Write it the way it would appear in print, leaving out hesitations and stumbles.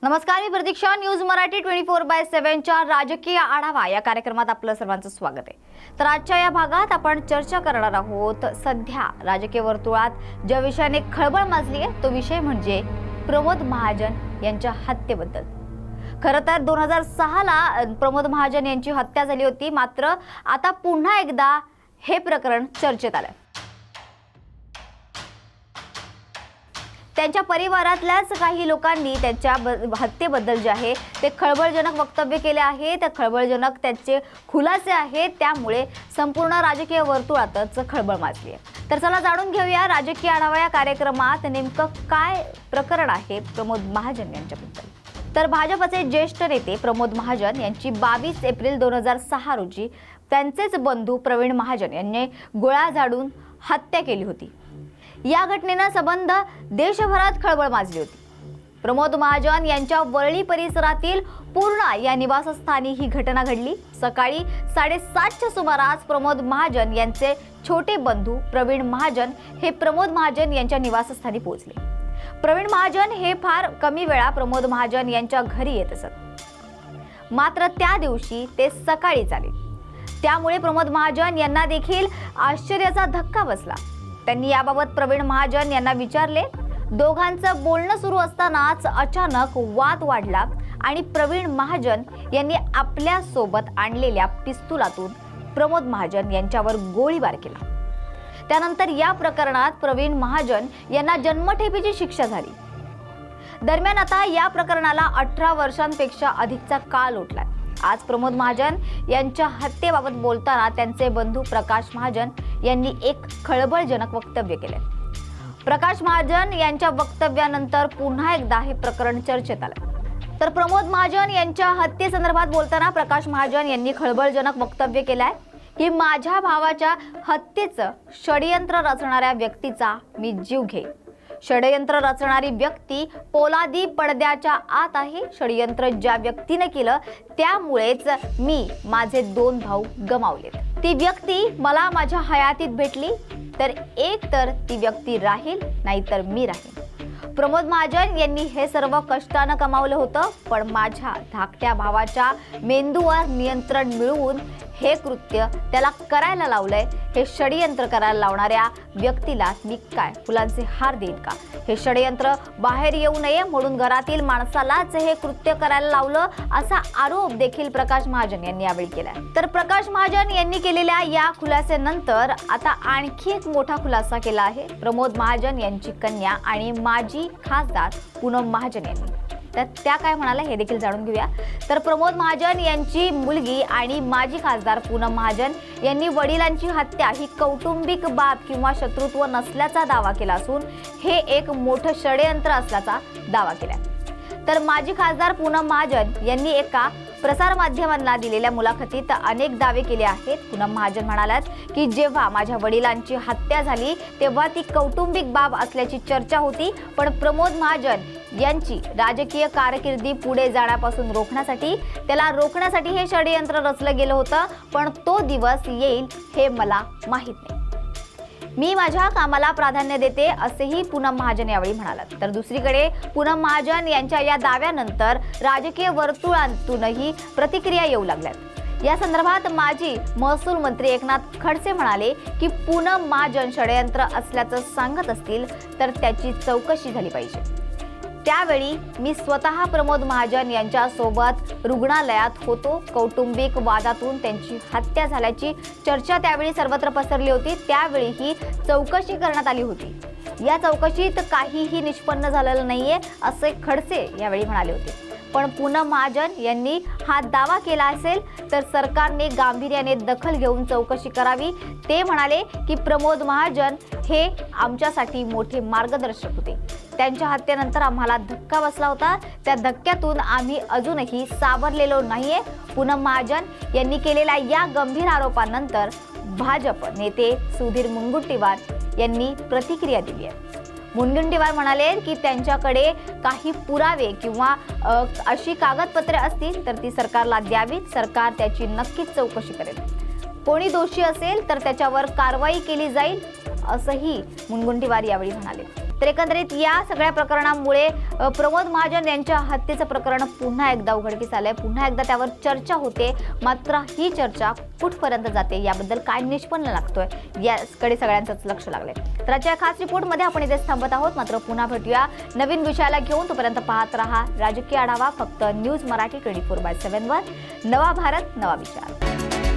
नमस्कार, मी प्रतीक्षा. न्यूज मराठी 24/7 च्या राजकीय आढावा या कार्यक्रमात आपलं सर्वांचं स्वागत आहे. तर आजच्या या भागात आपण चर्चा करणार आहोत सध्या राजकीय वर्तुळात ज्या विषयाने खळबळ माजली आहे तो विषय म्हणजे प्रमोद महाजन यांच्या हत्येबद्दल. खरं तर 2006 ला प्रमोद महाजन यांची हत्या झाली होती, मात्र आता पुन्हा एकदा हे प्रकरण चर्चेत आलंय. त्यांच्या परिवारातल्याच काही लोकांनी त्यांच्या हत्येबद्दल जे आहे ते खळबळजनक वक्तव्य केले आहे. त्या खळबळजनक त्यांचे खुलासे आहेत, त्यामुळे संपूर्ण राजकीय वर्तुळातच खळबळ माजली आहे. तर चला जाणून घेऊया राजकीय आढावा या कार्यक्रमात नेमकं काय प्रकरण आहे प्रमोद महाजन यांच्याबद्दल. तर भाजपचे ज्येष्ठ नेते प्रमोद महाजन यांची 22 एप्रिल 2006 रोजी त्यांचेच बंधू प्रवीण महाजन यांनी गोळ्या झाडून हत्या केली होती. या घटनेनं संबंध देशभरात खळबळ माजली होती. प्रमोद महाजन यांच्या वरळी परिसरातील पूर्णा या निवासस्थानी ही घटना घडली. सकाळी 7:30च्या सुमारास प्रमोद महाजन यांचे छोटे बंधू प्रवीण महाजन हे प्रमोद महाजन यांच्या निवासस्थानी पोहोचले. प्रवीण महाजन हे फार कमी वेळा प्रमोद महाजन यांच्या घरी येत असत, मात्र त्या दिवशी ते सकाळीच आले. त्यामुळे प्रमोद महाजन यांना देखील आश्चर्याचा धक्का बसला. त्यांनी याबाबत प्रवीण महाजन यांना विचारले. दोघांचं बोलणं सुरू असतानाच अचानक वाद वाढला आणि प्रवीण महाजन यांनी आपल्या सोबत आणलेल्या पिस्तुलातून प्रमोद महाजन यांच्यावर गोळीबार केला. त्यानंतर या प्रकरणात प्रवीण महाजन यांना जन्मठेपेची शिक्षा झाली. दरम्यान आता या प्रकरणाला 18 वर्षांपेक्षा अधिकचा काळ लोटलाय. आज प्रमोद महाजन यांच्या हत्येबाबत बोलताना त्यांचे बंधू प्रकाश महाजन यांनी एक खळबळजनक वक्तव्य केले. प्रकाश महाजन यांच्या वक्तव्यानंतर पुन्हा एकदा हे प्रकरण चर्चेत आलं. तर प्रमोद महाजन यांच्या हत्येसंदर्भात बोलताना प्रकाश महाजन यांनी खळबळजनक वक्तव्य केलंय की माझ्या भावाच्या हत्येचं षडयंत्र रचणाऱ्या व्यक्तीचा मी जीव घेईन. षडयंत्र रचणारी व्यक्ती पोलादी पडद्याच्या आत आहे. षडयंत्र ज्या व्यक्तीने केलं त्यामुळेच मी माझे 2 भाऊ गमावलेत. ती व्यक्ती मला माझ्या हयातीत भेटली तर एक तर ती व्यक्ती राहील, नाहीतर मी राहील. प्रमोद महाजन यांनी हे सर्व कष्टानं कमावलं होतं, पण माझ्या धाकट्या भावाच्या मेंदूवर नियंत्रण मिळवून हे कृत्य त्याला करायला लावलंय. हे षडयंत्र करायला लावणाऱ्या व्यक्तीला मी काय फुलांचे हार देईन का? हे षडयंत्र बाहेर येऊ नये म्हणून घरातील माणसालाच हे कृत्य करायला लावलं, असा आरोप देखील प्रकाश महाजन यांनी यावेळी केला. तर प्रकाश महाजन यांनी केलेल्या या खुलासेनंतर आता आणखी एक मोठा खुलासा केला आहे प्रमोद महाजन यांची कन्या आणि माजी खासदार पूनम महाजन यांनी. तर त्या काय म्हणाल्या हे देखील जाणून घेऊया. तर प्रमोद महाजन यांची मुलगी आणि माजी खासदार पूनम महाजन यांनी वडिलांची हत्या ही कौटुंबिक बाब किंवा शत्रुत्व नसल्याचा दावा केला असून हे एक मोठं षडयंत्र असल्याचा दावा केला. तर माजी खासदार पूनम महाजन यांनी एका प्रसारमाध्यमांना दिलेल्या मुलाखतीत अनेक दावे केले आहेत. पूनम महाजन म्हणाल्यात की जेव्हा माझ्या वडिलांची हत्या झाली तेव्हा ती कौटुंबिक बाब असल्याची चर्चा होती, पण प्रमोद महाजन यांची राजकीय कारकिर्दी पुढे जाण्यापासून त्याला रोखण्यासाठी हे षडयंत्र रचलं गेलं होतं, पण तो दिवस येईल हे मला माहीत नाही. मी माझ्या कामाला प्राधान्य देते असेही पूनम महाजन यावेळी म्हणालात. तर दुसरीकडे पूनम महाजन यांच्या या दाव्यानंतर राजकीय वर्तुळातूनही प्रतिक्रिया येऊ लागल्यात. या संदर्भात माजी महसूल मंत्री एकनाथ खडसे म्हणाले की पूनम महाजन षडयंत्र असल्याचं सांगत असतील तर त्याची चौकशी झाली पाहिजे. त्यावेळी मी स्वतः प्रमोद महाजन यांच्या सोबत रुग्णालयात होतो. कौटुंबिक वादातून त्यांची हत्या झाल्याची चर्चा त्यावेळी सर्वत्र पसरली होती. त्यावेळी ही चौकशी करण्यात आली होती. या चौकशीत काहीही निष्पन्न झालेलं नाहीये असे खडसे यावेळी म्हणाले होते. पण पूनम महाजन यांनी हा दावा केला असेल तर सरकारने गांभीर्याने दखल घेऊन चौकशी करावी. ते म्हणाले की प्रमोद महाजन हे आमच्यासाठी मोठे मार्गदर्शक होते. त्यांच्या हत्येनंतर आम्हाला धक्का बसला होता. त्या धक्क्यातून आम्ही अजूनही सावरलेलो नाहीये. पूनम महाजन यांनी केलेल्या या गंभीर आरोपांनंतर भाजप नेते सुधीर मुनगंटीवार यांनी प्रतिक्रिया दिली आहे. मुनगंटीवार म्हणाले की त्यांच्याकडे काही पुरावे किंवा अशी कागदपत्रे असतील तर ती सरकारला द्यावीत. सरकार त्याची नक्कीच चौकशी करेल. कोणी दोषी असेल तर त्याच्यावर कारवाई केली जाईल असंही मुनगंटीवार यावेळी म्हणाले. तर एकंदरीत या सगळ्या प्रकरणामुळे प्रमोद महाजन यांच्या हत्येचं प्रकरण पुन्हा एकदा उघडकीस आलंय, पुन्हा एकदा त्यावर चर्चा होते. मात्र ही चर्चा कुठपर्यंत जाते याबद्दल काय निष्पन्न लागतोय याकडे सगळ्यांचंच लक्ष लागलंय. तर आजच्या खास रिपोर्टमध्ये आपण इथेच थांबत आहोत. मात्र पुन्हा भेटूया नवीन विषयाला घेऊन. तोपर्यंत पाहत रहा राजकीय आढावा फक्त न्यूज मराठी 24/7 वर. नवा भारत नवा विचार.